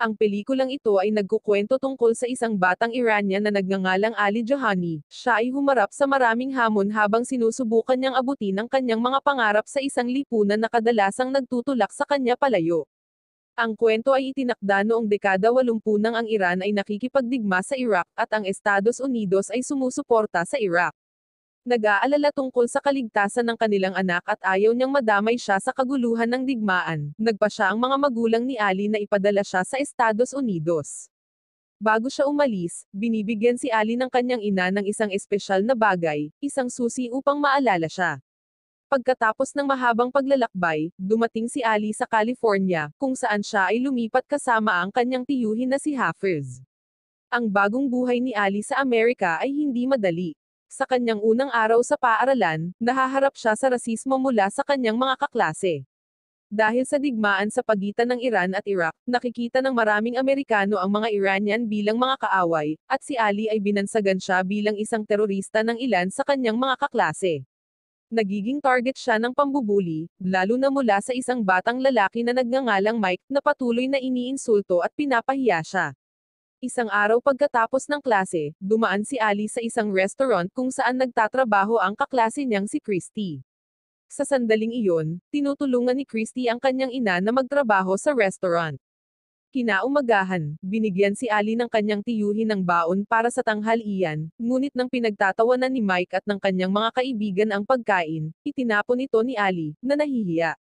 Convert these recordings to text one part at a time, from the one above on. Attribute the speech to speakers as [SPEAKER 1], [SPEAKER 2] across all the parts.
[SPEAKER 1] Ang pelikulang ito ay nagkukwento tungkol sa isang batang Iranian na nagngangalang Ali Jahani. Siya ay humarap sa maraming hamon habang sinusubukan niyang abutin ang kanyang mga pangarap sa isang lipunan na kadalasang nagtutulak sa kanya palayo. Ang kwento ay itinakda noong dekada 80 nang ang Iran ay nakikipagdigma sa Iraq at ang Estados Unidos ay sumusuporta sa Iraq. Nag-aalala tungkol sa kaligtasan ng kanilang anak at ayaw niyang madamay siya sa kaguluhan ng digmaan. Nagpa siya ang mga magulang ni Ali na ipadala siya sa Estados Unidos. Bago siya umalis, binibigyan si Ali ng kanyang ina ng isang espesyal na bagay, isang susi upang maalala siya. Pagkatapos ng mahabang paglalakbay, dumating si Ali sa California, kung saan siya ay lumipat kasama ang kanyang tiyuhin na si Hafiz. Ang bagong buhay ni Ali sa Amerika ay hindi madali. Sa kanyang unang araw sa paaralan, nahaharap siya sa rasismo mula sa kanyang mga kaklase. Dahil sa digmaan sa pagitan ng Iran at Iraq, nakikita ng maraming Amerikano ang mga Iranian bilang mga kaaway, at si Ali ay binansagan siya bilang isang terorista ng ilan sa kanyang mga kaklase. Nagiging target siya ng pambubuli, lalo na mula sa isang batang lalaki na nagngangalang Mike, na patuloy na iniinsulto at pinapahiya siya. Isang araw pagkatapos ng klase, dumaan si Ali sa isang restaurant kung saan nagtatrabaho ang kaklase niyang si Christy. Sa sandaling iyon, tinutulungan ni Christy ang kanyang ina na magtrabaho sa restaurant. Kinaumagahan, binigyan si Ali ng kanyang tiyuhin ng baon para sa tanghalian, ngunit nang pinagtatawanan ni Mike at ng kanyang mga kaibigan ang pagkain, itinapon ito ni Ali, na nahihiya.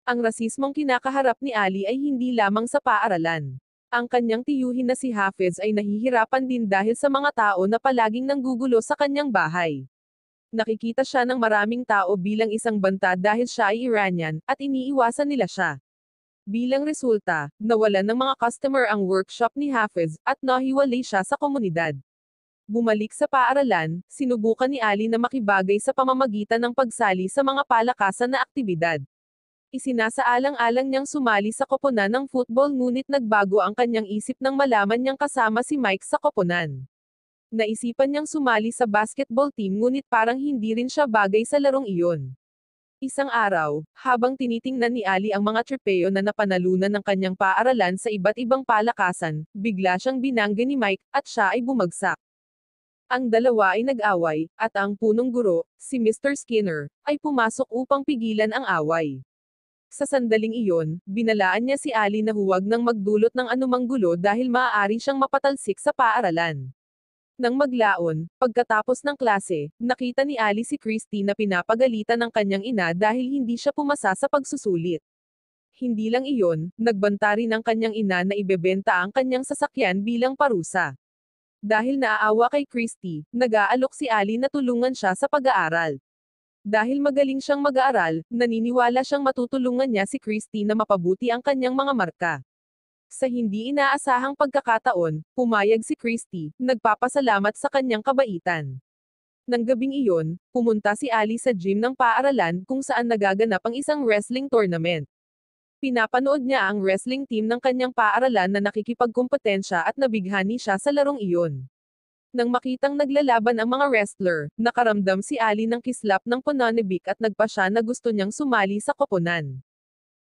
[SPEAKER 1] Ang rasismong kinakaharap ni Ali ay hindi lamang sa paaralan. Ang kanyang tiyuhin na si Hafiz ay nahihirapan din dahil sa mga tao na palaging nanggugulo sa kanyang bahay. Nakikita siya ng maraming tao bilang isang banta dahil siya ay Iranian, at iniiwasan nila siya. Bilang resulta, nawalan ng mga customer ang workshop ni Hafiz, at nahiwalay siya sa komunidad. Bumalik sa paaralan, sinubukan ni Ali na makibagay sa pamamagitan ng pagsali sa mga palakasan na aktibidad. Isinasaalang-alang niyang sumali sa koponan ng football ngunit nagbago ang kanyang isip nang malaman niyang kasama si Mike sa koponan. Naisipan niyang sumali sa basketball team ngunit parang hindi rin siya bagay sa larong iyon. Isang araw, habang tinitingnan ni Ali ang mga trofeo na napanalunan ng kanyang paaralan sa iba't ibang palakasan, bigla siyang binangga ni Mike, at siya ay bumagsak. Ang dalawa ay nag-away, at ang punong guro, si Mr. Skinner, ay pumasok upang pigilan ang away. Sa sandaling iyon, binalaan niya si Ali na huwag nang magdulot ng anumang gulo dahil maaari siyang mapatalsik sa paaralan. Nang maglaon, pagkatapos ng klase, nakita ni Ali si Christy na pinapagalitan ng kanyang ina dahil hindi siya pumasa sa pagsusulit. Hindi lang iyon, nagbanta rin ang kanyang ina na ibebenta ang kanyang sasakyan bilang parusa. Dahil naaawa kay Christy, nag-aalok si Ali na tulungan siya sa pag-aaral. Dahil magaling siyang mag-aaral, naniniwala siyang matutulungan niya si Christy na mapabuti ang kanyang mga marka. Sa hindi inaasahang pagkakataon, pumayag si Christy, nagpapasalamat sa kanyang kabaitan. Nang gabing iyon, pumunta si Ali sa gym ng paaralan kung saan nagaganap ang isang wrestling tournament. Pinapanood niya ang wrestling team ng kanyang paaralan na nakikipagkumpetensya at nabighani siya sa larong iyon. Nang makitang naglalaban ang mga wrestler, nakaramdam si Ali ng kislap ng pananibik at nagpa siya na gusto niyang sumali sa koponan.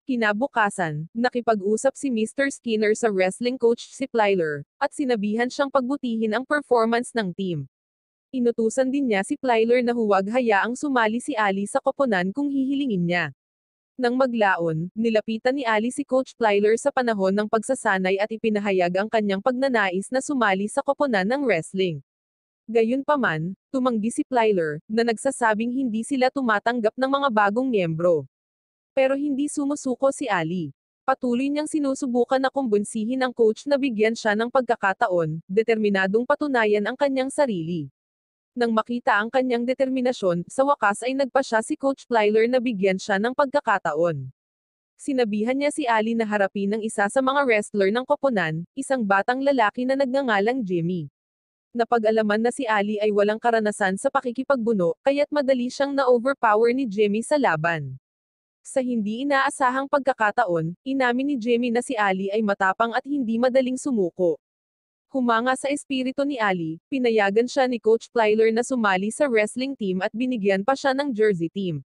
[SPEAKER 1] Kinabukasan, nakipag-usap si Mr. Skinner sa wrestling coach si Plyler, at sinabihan siyang pagbutihin ang performance ng team. Inutusan din niya si Plyler na huwag hayaang sumali si Ali sa koponan kung hihilingin niya. Nang maglaon, nilapitan ni Ali si Coach Plyler sa panahon ng pagsasanay at ipinahayag ang kanyang pagnanais na sumali sa koponan ng wrestling. Gayunpaman, tumanggi si Plyler, na nagsasabing hindi sila tumatanggap ng mga bagong miyembro. Pero hindi sumusuko si Ali. Patuloy niyang sinusubukan na kumbinsihin ang coach na bigyan siya ng pagkakataon, determinadong patunayan ang kanyang sarili. Nang makita ang kanyang determinasyon, sa wakas ay nagpa siya si Coach Plyler na bigyan siya ng pagkakataon. Sinabihan niya si Ali na harapin ang isa sa mga wrestler ng koponan, isang batang lalaki na nagngangalang Jimmy. Napag-alaman na si Ali ay walang karanasan sa pakikipagbuno, kaya't madali siyang na-overpower ni Jimmy sa laban. Sa hindi inaasahang pagkakataon, inamin ni Jimmy na si Ali ay matapang at hindi madaling sumuko. Humanga sa espiritu ni Ali, pinayagan siya ni Coach Plyler na sumali sa wrestling team at binigyan pa siya ng jersey team.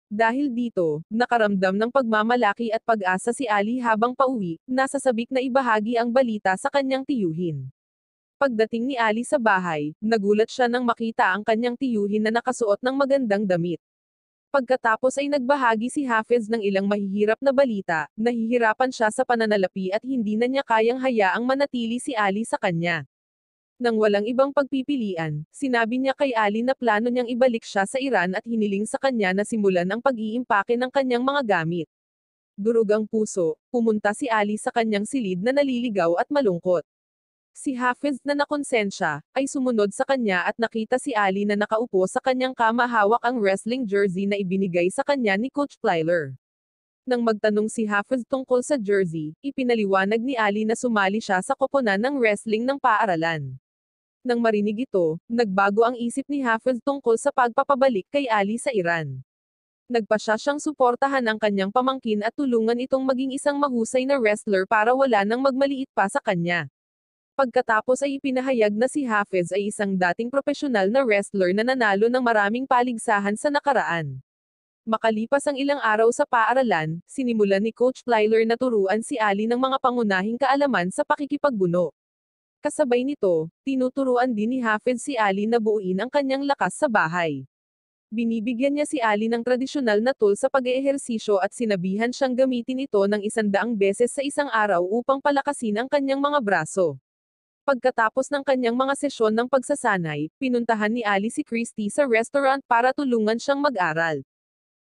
[SPEAKER 1] Dahil dito, nakaramdam ng pagmamalaki at pag-asa si Ali habang pauwi, nasa sabik na ibahagi ang balita sa kanyang tiyuhin. Pagdating ni Ali sa bahay, nagulat siya nang makita ang kanyang tiyuhin na nakasuot ng magandang damit. Pagkatapos ay nagbahagi si Hafez ng ilang mahihirap na balita, nahihirapan siya sa pananalapi at hindi na niya kayang hayaang manatili si Ali sa kanya. Nang walang ibang pagpipilian, sinabi niya kay Ali na plano niyang ibalik siya sa Iran at hiniling sa kanya na simulan ang pag-iimpake ng kanyang mga gamit. Durog ang puso, pumunta si Ali sa kanyang silid na naliligaw at malungkot. Si Hafez na nakonsensya, ay sumunod sa kanya at nakita si Ali na nakaupo sa kanyang kama hawak ang wrestling jersey na ibinigay sa kanya ni Coach Plyler. Nang magtanong si Hafez tungkol sa jersey, ipinaliwanag ni Ali na sumali siya sa koponan ng wrestling ng paaralan. Nang marinig ito, nagbago ang isip ni Hafez tungkol sa pagpapabalik kay Ali sa Iran. Nagpasya siyang suportahan ang kanyang pamangkin at tulungan itong maging isang mahusay na wrestler para wala nang magmaliit pa sa kanya. Pagkatapos ay ipinahayag na si Hafez ay isang dating profesional na wrestler na nanalo ng maraming paligsahan sa nakaraan. Makalipas ang ilang araw sa paaralan, sinimulan ni Coach Plyler na turuan si Ali ng mga pangunahing kaalaman sa pakikipagbuno. Kasabay nito, tinuturuan din ni Hafez si Ali na buuin ang kanyang lakas sa bahay. Binibigyan niya si Ali ng tradisyonal na tool sa pag-eehersisyo at sinabihan siyang gamitin ito ng 100 beses sa isang araw upang palakasin ang kanyang mga braso. Pagkatapos ng kanyang mga sesyon ng pagsasanay, pinuntahan ni Ali si Christy sa restaurant para tulungan siyang mag-aral.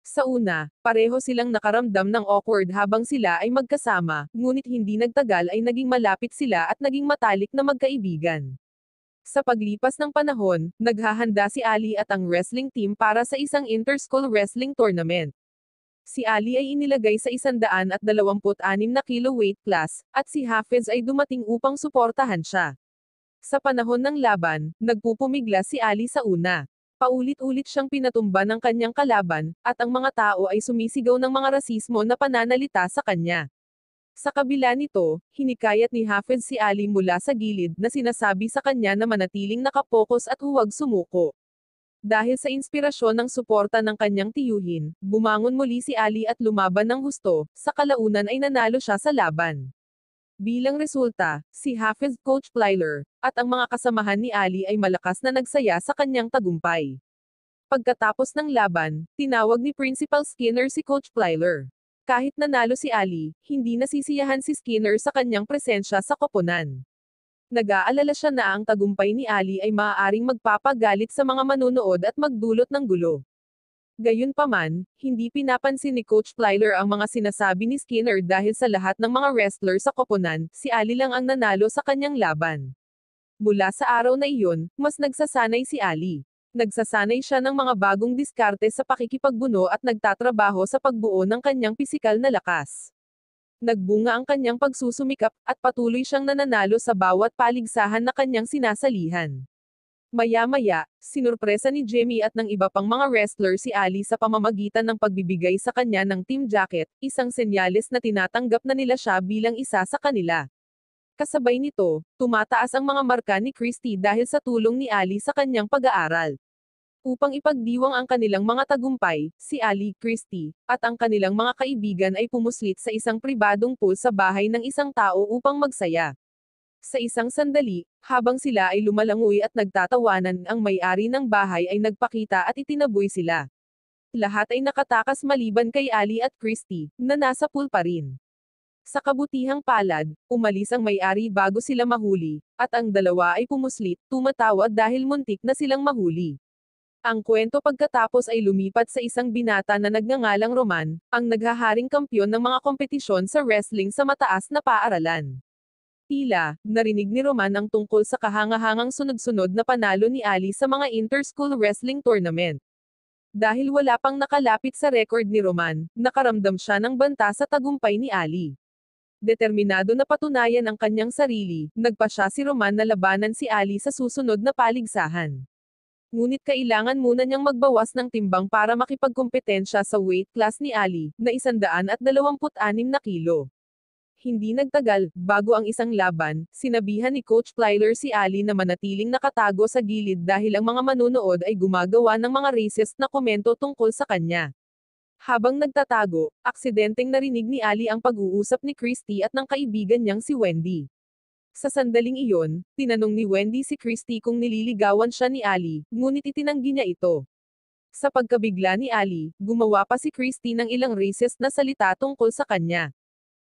[SPEAKER 1] Sa una, pareho silang nakaramdam ng awkward habang sila ay magkasama, ngunit hindi nagtagal ay naging malapit sila at naging matalik na magkaibigan. Sa paglipas ng panahon, naghahanda si Ali at ang wrestling team para sa isang inter-school wrestling tournament. Si Ali ay inilagay sa 126 na kilo weight class, at si Hafez ay dumating upang suportahan siya. Sa panahon ng laban, nagpupumigla si Ali sa una. Paulit-ulit siyang pinatumba ng kanyang kalaban, at ang mga tao ay sumisigaw ng mga rasismo na pananalita sa kanya. Sa kabila nito, hinikayat ni Hafez si Ali mula sa gilid na sinasabi sa kanya na manatiling nakapokus at huwag sumuko. Dahil sa inspirasyon ng suporta ng kanyang tiyuhin, bumangon muli si Ali at lumaban ng husto, sa kalaunan ay nanalo siya sa laban. Bilang resulta, si Hafez, Coach Plyler, at ang mga kasamahan ni Ali ay malakas na nagsaya sa kanyang tagumpay. Pagkatapos ng laban, tinawag ni Principal Skinner si Coach Plyler. Kahit nanalo si Ali, hindi nasisiyahan si Skinner sa kanyang presensya sa koponan. Nag-aalala siya na ang tagumpay ni Ali ay maaaring magpapagalit sa mga manunood at magdulot ng gulo. Gayunpaman, hindi pinapansin ni Coach Plyler ang mga sinasabi ni Skinner dahil sa lahat ng mga wrestler sa koponan, si Ali lang ang nanalo sa kanyang laban. Mula sa araw na iyon, mas nagsasanay si Ali. Nagsasanay siya ng mga bagong diskarte sa pakikipagbuno at nagtatrabaho sa pagbuo ng kanyang pisikal na lakas. Nagbunga ang kanyang pagsusumikap, at patuloy siyang nananalo sa bawat paligsahan na kanyang sinasalihan. Maya-maya, sinurpresa ni Jimmy at ng iba pang mga wrestler si Ali sa pamamagitan ng pagbibigay sa kanya ng team jacket, isang senyales na tinatanggap na nila siya bilang isa sa kanila. Kasabay nito, tumataas ang mga marka ni Christy dahil sa tulong ni Ali sa kanyang pag-aaral. Upang ipagdiwang ang kanilang mga tagumpay, si Ali, Christy, at ang kanilang mga kaibigan ay pumuslit sa isang pribadong pool sa bahay ng isang tao upang magsaya. Sa isang sandali, habang sila ay lumalangoy at nagtatawanan, ang may-ari ng bahay ay nagpakita at itinaboy sila. Lahat ay nakatakas maliban kay Ali at Christy, na nasa pool pa rin. Sa kabutihang palad, umalis ang may-ari bago sila mahuli, at ang dalawa ay pumuslit, tumatawa dahil muntik na silang mahuli. Ang kwento pagkatapos ay lumipat sa isang binata na nagngangalang Roman, ang naghaharing kampyon ng mga kompetisyon sa wrestling sa mataas na paaralan. Tila, narinig ni Roman ang tungkol sa kahangahangang sunod-sunod na panalo ni Ali sa mga inter-school wrestling tournament. Dahil wala pang nakalapit sa record ni Roman, nakaramdam siya ng banta sa tagumpay ni Ali. Determinado na patunayan ang kanyang sarili, nagpasya si Roman na labanan si Ali sa susunod na paligsahan. Ngunit kailangan muna niyang magbawas ng timbang para makipagkompetensya sa weight class ni Ali, na 126 na kilo. Hindi nagtagal, bago ang isang laban, sinabihan ni Coach Plyler si Ali na manatiling nakatago sa gilid dahil ang mga manunood ay gumagawa ng mga racist na komento tungkol sa kanya. Habang nagtatago, aksidenteng narinig ni Ali ang pag-uusap ni Christy at ng kaibigan niyang si Wendy. Sa sandaling iyon, tinanong ni Wendy si Christy kung nililigawan siya ni Ali, ngunit itinanggi niya ito. Sa pagkabigla ni Ali, gumawa pa si Christy ng ilang racist na salita tungkol sa kanya.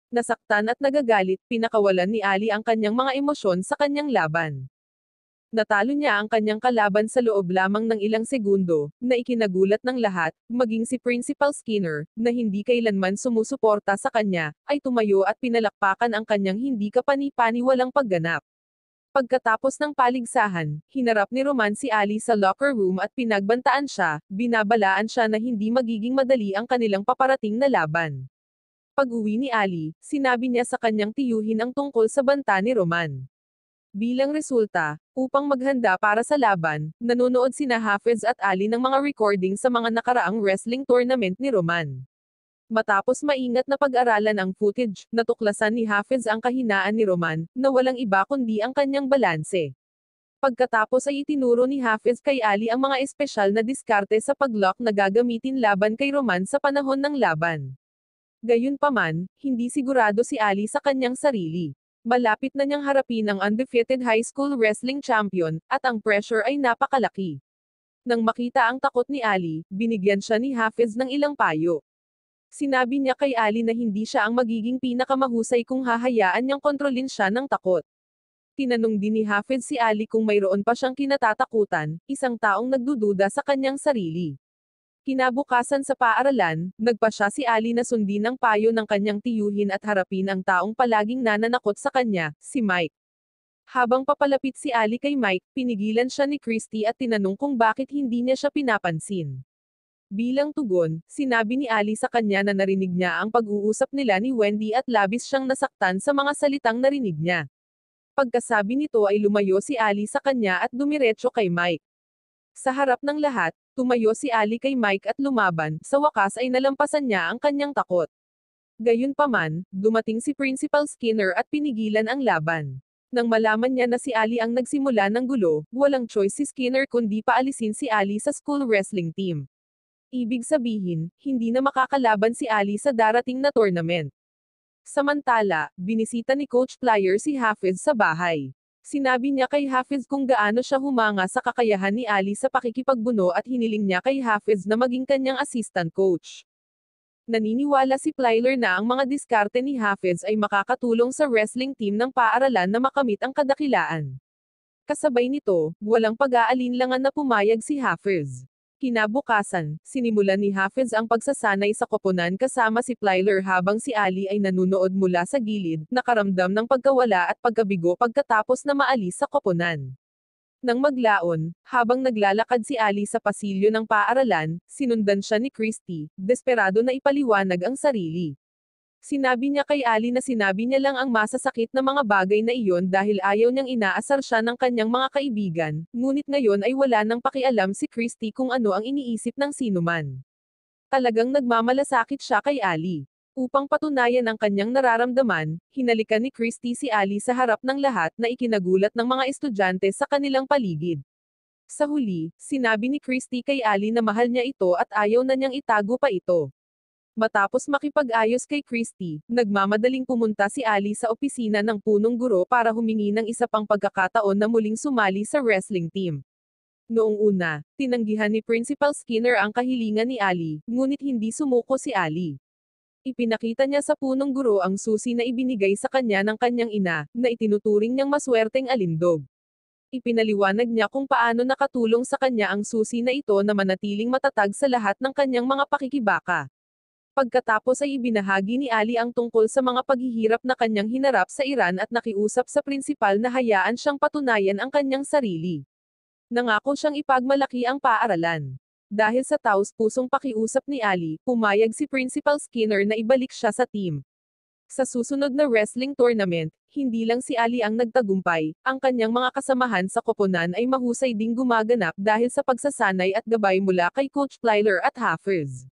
[SPEAKER 1] Nasaktan at nagagalit, pinakawalan ni Ali ang kanyang mga emosyon sa kanyang laban. Natalo niya ang kanyang kalaban sa loob lamang ng ilang segundo, na ikinagulat ng lahat, maging si Principal Skinner, na hindi kailanman sumusuporta sa kanya, ay tumayo at pinalakpakan ang kanyang hindi kapani-paniwalang pagganap. Pagkatapos ng paligsahan, hinarap ni Roman si Ali sa locker room at pinagbantaan siya, binabalaan siya na hindi magiging madali ang kanilang paparating na laban. Pag-uwi ni Ali, sinabi niya sa kanyang tiyuhin ang tungkol sa banta ni Roman. Bilang resulta, upang maghanda para sa laban, nanonood sina Hafez at Ali ng mga recording sa mga nakaraang wrestling tournament ni Roman. Matapos maingat na pag-aralan ang footage, natuklasan ni Hafez ang kahinaan ni Roman, na walang iba kundi ang kanyang balanse. Pagkatapos ay itinuro ni Hafez kay Ali ang mga espesyal na diskarte sa pag-lock na gagamitin laban kay Roman sa panahon ng laban. Gayunpaman, hindi sigurado si Ali sa kanyang sarili. Malapit na niyang harapin ang undefeated high school wrestling champion, at ang pressure ay napakalaki. Nang makita ang takot ni Ali, binigyan siya ni Hafez ng ilang payo. Sinabi niya kay Ali na hindi siya ang magiging pinakamahusay kung hahayaan niyang kontrolin siya ng takot. Tinanong din ni Hafez si Ali kung mayroon pa siyang kinatatakutan, isang taong nagdududa sa kanyang sarili. Kinabukasan sa paaralan, nagpa siya si Ali na sundin ang payo ng kanyang tiyuhin at harapin ang taong palaging nananakot sa kanya, si Mike. Habang papalapit si Ali kay Mike, pinigilan siya ni Christy at tinanong kung bakit hindi niya siya pinapansin. Bilang tugon, sinabi ni Ali sa kanya na narinig niya ang pag-uusap nila ni Wendy at labis siyang nasaktan sa mga salitang narinig niya. Pagkasabi nito ay lumayo si Ali sa kanya at dumiretso kay Mike. Sa harap ng lahat, tumayo si Ali kay Mike at lumaban, sa wakas ay nalampasan niya ang kanyang takot. Gayunpaman, dumating si Principal Skinner at pinigilan ang laban. Nang malaman niya na si Ali ang nagsimula ng gulo, walang choice si Skinner kundi paalisin si Ali sa school wrestling team. Ibig sabihin, hindi na makakalaban si Ali sa darating na tournament. Samantala, binisita ni Coach Plyer si Hafez sa bahay. Sinabi niya kay Hafez kung gaano siya humanga sa kakayahan ni Ali sa pakikipagbuno at hiniling niya kay Hafez na maging kanyang assistant coach. Naniniwala si Plyler na ang mga diskarte ni Hafez ay makakatulong sa wrestling team ng paaralan na makamit ang kadakilaan. Kasabay nito, walang pag-aalinlangan na pumayag si Hafez. Kinabukasan, sinimulan ni Hafez ang pagsasanay sa koponan kasama si Plyler habang si Ali ay nanunood mula sa gilid, nakaramdam ng pagkawala at pagkabigo pagkatapos na maalis sa koponan. Nang maglaon, habang naglalakad si Ali sa pasilyo ng paaralan, sinundan siya ni Christy, desperado na ipaliwanag ang sarili. Sinabi niya kay Ali na sinabi niya lang ang masasakit na mga bagay na iyon dahil ayaw niyang inaasar siya ng kanyang mga kaibigan, ngunit ngayon ay wala nang pakialam si Christy kung ano ang iniisip ng sinuman. Talagang nagmamalasakit siya kay Ali. Upang patunayan ang kanyang nararamdaman, hinalikan ni Christy si Ali sa harap ng lahat na ikinagulat ng mga estudyante sa kanilang paligid. Sa huli, sinabi ni Christy kay Ali na mahal niya ito at ayaw na niyang itago pa ito. Matapos makipag-ayos kay Christy, nagmamadaling pumunta si Ali sa opisina ng punong guro para humingi ng isa pang pagkakataon na muling sumali sa wrestling team. Noong una, tinanggihan ni Principal Skinner ang kahilingan ni Ali, ngunit hindi sumuko si Ali. Ipinakita niya sa punong guro ang susi na ibinigay sa kanya ng kanyang ina, na itinuturing niyang maswerteng alindog. Ipinaliwanag niya kung paano nakatulong sa kanya ang susi na ito na manatiling matatag sa lahat ng kanyang mga pakikibaka. Pagkatapos ay ibinahagi ni Ali ang tungkol sa mga paghihirap na kanyang hinarap sa Iran at nakiusap sa prinsipal na hayaan siyang patunayan ang kanyang sarili. Nangako siyang ipagmalaki ang paaralan. Dahil sa taos-pusong pakiusap ni Ali, pumayag si Principal Skinner na ibalik siya sa team. Sa susunod na wrestling tournament, hindi lang si Ali ang nagtagumpay, ang kanyang mga kasamahan sa koponan ay mahusay ding gumaganap dahil sa pagsasanay at gabay mula kay Coach Plyler at Hafez.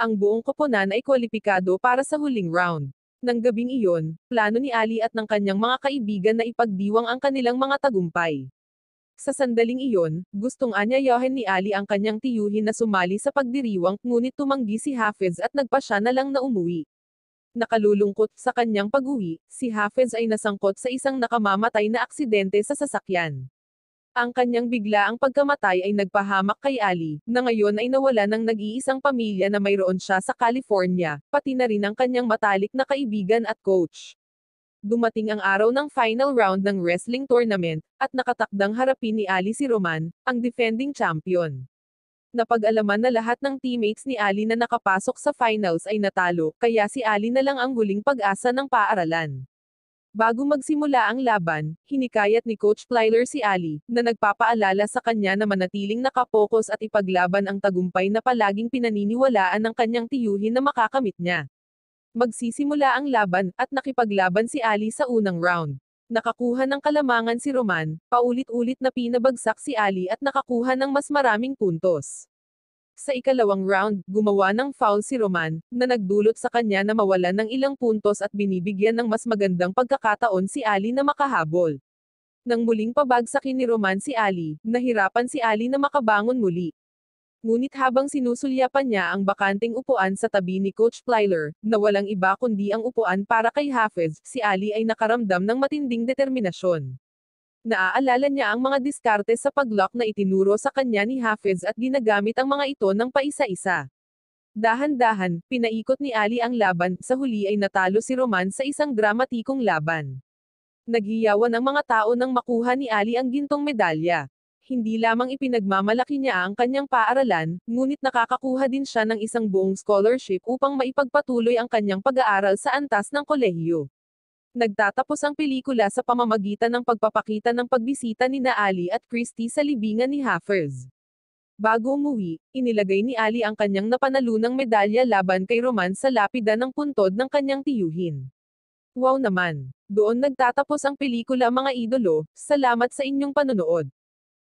[SPEAKER 1] Ang buong koponan ay kwalipikado para sa huling round. Nang gabing iyon, plano ni Ali at ng kanyang mga kaibigan na ipagdiwang ang kanilang mga tagumpay. Sa sandaling iyon, gustong anyayahin ni Ali ang kanyang tiyuhin na sumali sa pagdiriwang, ngunit tumanggi si Hafez at nagpasya na lang na umuwi. Nakalulungkot sa kanyang pag-uwi, si Hafez ay nasangkot sa isang nakamamatay na aksidente sa sasakyan. Ang kanyang biglaang pagkamatay ay nagpahamak kay Ali, na ngayon ay nawala ng nag-iisang pamilya na mayroon siya sa California, pati na rin ang kanyang matalik na kaibigan at coach. Dumating ang araw ng final round ng wrestling tournament, at nakatakdang harapin ni Ali si Roman, ang defending champion. Napag-alaman na lahat ng teammates ni Ali na nakapasok sa finals ay natalo, kaya si Ali na lang ang huling pag-asa ng paaralan. Bago magsimula ang laban, hinikayat ni Coach Plyler si Ali, na nagpapaalala sa kanya na manatiling nakapokus at ipaglaban ang tagumpay na palaging pinaniniwalaan ng kanyang tiyuhin na makakamit niya. Magsisimula ang laban, at nakipaglaban si Ali sa unang round. Nakakuha ng kalamangan si Roman, paulit-ulit na pinabagsak si Ali at nakakuha ng mas maraming puntos. Sa ikalawang round, gumawa ng foul si Roman, na nagdulot sa kanya na mawalan ng ilang puntos at binibigyan ng mas magandang pagkakataon si Ali na makahabol. Nang muling pabagsakin ni Roman si Ali, nahirapan si Ali na makabangon muli. Ngunit habang sinusulyapan niya ang bakanting upuan sa tabi ni Coach Plyler, na walang iba kundi ang upuan para kay Hafez, si Ali ay nakaramdam ng matinding determinasyon. Naaalala niya ang mga diskarte sa paglock na itinuro sa kanya ni Hafez at ginagamit ang mga ito ng paisa-isa. Dahan-dahan, pinaikot ni Ali ang laban, sa huli ay natalo si Roman sa isang dramatikong laban. Naghiyawan ang mga tao nang makuha ni Ali ang gintong medalya. Hindi lamang ipinagmamalaki niya ang kanyang paaralan, ngunit nakakakuha din siya ng isang buong scholarship upang maipagpatuloy ang kanyang pag-aaral sa antas ng kolehiyo. Nagtatapos ang pelikula sa pamamagitan ng pagpapakita ng pagbisita ni na Ali at Christy sa libingan ni Hafez. Bago umuwi, inilagay ni Ali ang kanyang napanalunang medalya laban kay Roman sa lapida ng puntod ng kanyang tiyuhin. Wow naman! Doon nagtatapos ang pelikula mga idolo, salamat sa inyong panonood.